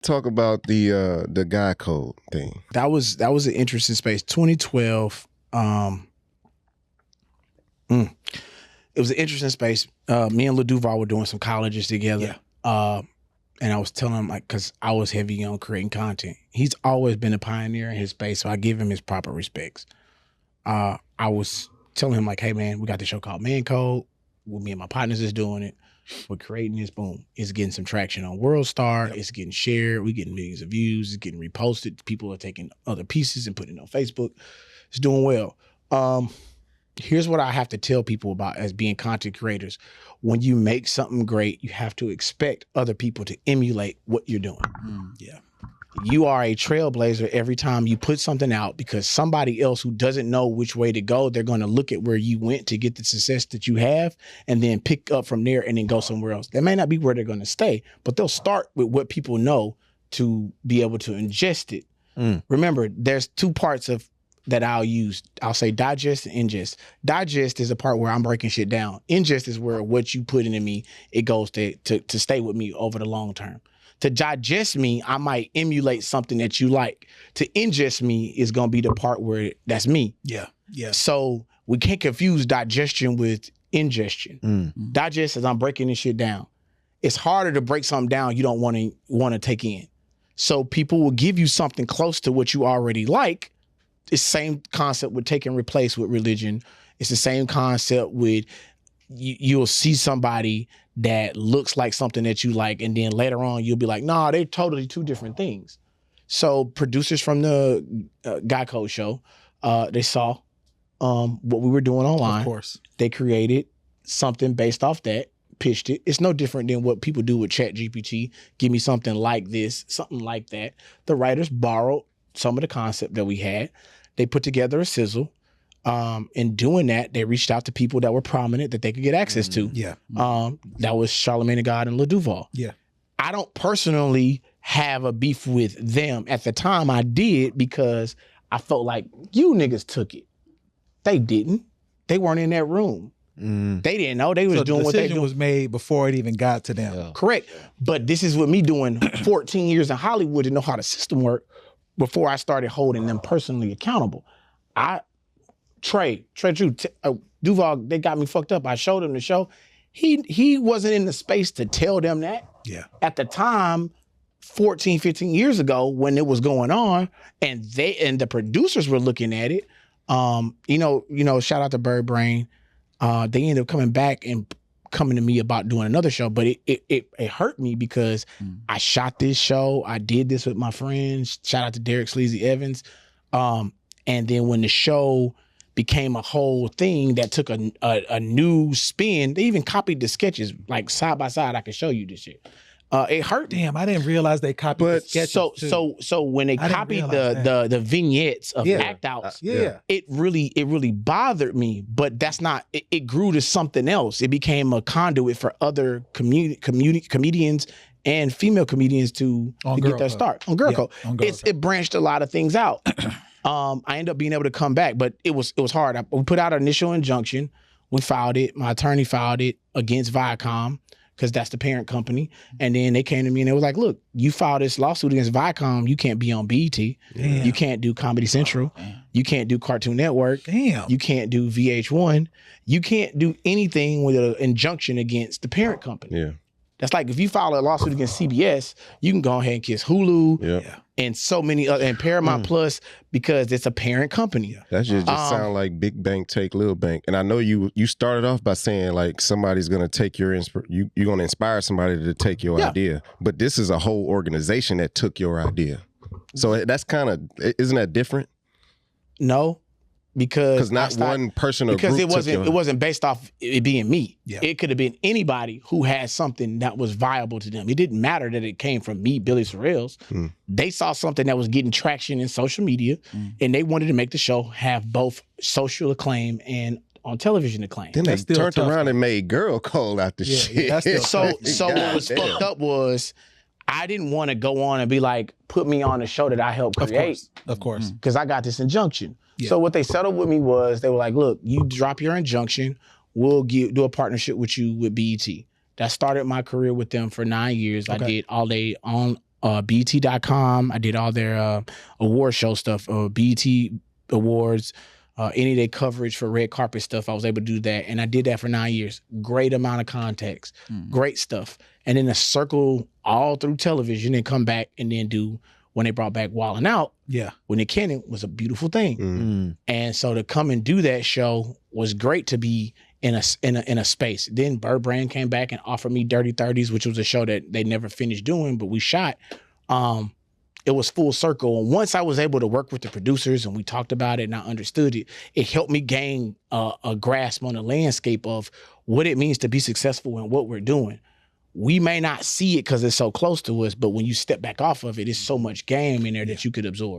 Talk about the guy code thing. That was an interesting space. 2012. It was an interesting space. Me and Lil Duval were doing some colleges together. Yeah. And I was telling him, like, because I was heavy on creating content. He's always been a pioneer in his space, so I give him his proper respects. I was telling him, like, hey, man, we got this show called Man Code. Well, me and my partners is doing it. We're creating this. Boom. It's getting some traction on World Star. Yep. It's getting shared. We're getting millions of views. It's getting reposted. People are taking other pieces and putting it on Facebook. It's doing well. Here's what I have to tell people about as being content creators. When you make something great, you have to expect other people to emulate what you're doing. Yeah. You are a trailblazer every time you put something out, because somebody else who doesn't know which way to go, they're going to look at where you went to get the success that you have and then pick up from there and then go somewhere else. That may not be where they're going to stay, but they'll start with what people know to be able to ingest it. Remember, there's two parts of that I'll use. I'll say digest and ingest. Digest is the part where I'm breaking shit down. Ingest is where what you put into me, it goes to stay with me over the long term. To digest me, I might emulate something that you like. To ingest me is going to be the part where that's me. Yeah, yeah. So we can't confuse digestion with ingestion. Digest is I'm breaking this shit down. It's harder to break something down you don't want to take in. So people will give you something close to what you already like. It's the same concept with taking replace with religion. It's the same concept with you'll see somebody that looks like something that you like, and then later on you'll be like, nah, they're totally two different things. So producers from the Guy Code show, they saw what we were doing online. Of course. They created something based off that, pitched it. It's no different than what people do with ChatGPT. Give me something like this, something like that. The writers borrowed some of the concept that we had. They put together a sizzle. In doing that, they reached out to people that were prominent that they could get access to. Yeah. That was Charlamagne the God and Lil Duval. Yeah. I don't personally have a beef with them. At the time I did, because I felt like you niggas took it. They didn't. They weren't in that room. They didn't know. They was doing what they do. The decision was made before it even got to them. Yeah. Correct. But this is with me doing 14 years in Hollywood to know how the system worked before I started holding them personally accountable. Trey Drew, Duval, they got me fucked up. I showed him the show. He wasn't in the space to tell them that. Yeah. At the time, 14, 15 years ago, when it was going on, and the producers were looking at it, shout out to Bird Brain. They ended up coming back and coming to me about doing another show, but it hurt me because I shot this show. I did this with my friends. Shout out to Derek Sleazy Evans. And then when the show became a whole thing that took a new spin, they even copied the sketches, like side by side. I can show you this shit. It hurt. Damn, I didn't realize they copied the sketches. So when they copied the vignettes of act outs, it really bothered me. But that's not. It grew to something else. It became a conduit for other comedians and female comedians to get their start on Girl Code. It branched a lot of things out. I ended up being able to come back, but it was hard. We put out an initial injunction. We filed it. My attorney filed it against Viacom, because that's the parent company. And then they came to me and they was like, look, you filed this lawsuit against Viacom. You can't be on BET. Damn. You can't do Comedy Central. You can't do Cartoon Network. Damn. You can't do VH1. You can't do anything with an injunction against the parent company. Yeah. That's like if you file a lawsuit against CBS, you can go ahead and kiss Hulu and so many other, and Paramount Plus, because it's a parent company. That just sound like Big Bank take Little Bank. And I know you started off by saying like somebody's gonna take your you're gonna inspire somebody to take your idea. But this is a whole organization that took your idea. So that's kind of, isn't that different? No. Because not one person or group it wasn't based off it being me. Yeah. It could have been anybody who had something that was viable to them. It didn't matter that it came from me, Billy Sorrells. They saw something that was getting traction in social media, and they wanted to make the show have both social acclaim and on television acclaim. Then they turned around and made Girl Code out the shit. So what was fucked up was I didn't want to go on and be like, put me on a show that I helped create. Of course. Because I got this injunction. Yeah. So what they settled with me was, they were like, look, you drop your injunction, we'll do a partnership with you with BET. That started my career with them for 9 years. I did all day BET.com. I did all their award show stuff, BET Awards, any of their coverage for red carpet stuff. I was able to do that. And I did that for 9 years. Great amount of context, great stuff. And then a circle all through television and come back and then do when they brought back Wildin' Out. Yeah. When Nick Cannon was a beautiful thing. And so to come and do that show was great to be in a space. Then Bird Brand came back and offered me Dirty 30s, which was a show that they never finished doing, but we shot. It was full circle. And once I was able to work with the producers and we talked about it and I understood it, it helped me gain a grasp on the landscape of what it means to be successful in what we're doing. We may not see it because it's so close to us, but when you step back off of it, it's so much game in there that you could absorb.